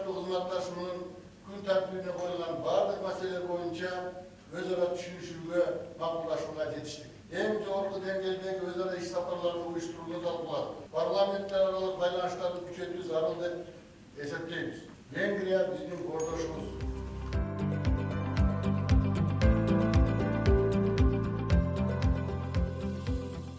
örgütlü hizmetdaşlığının gün tertibine koyulan bazı meseleler boyunca özara düşünüşüge, makullaşmaya yetiştik. En zorlu dengeldeki özara iş safharlarını uyuşturulduğunu talpıladık. Parlamentler aralık paylaşlarını güçettiği zararlı esetleyiniz. Vengriya bizim kordoşumuz.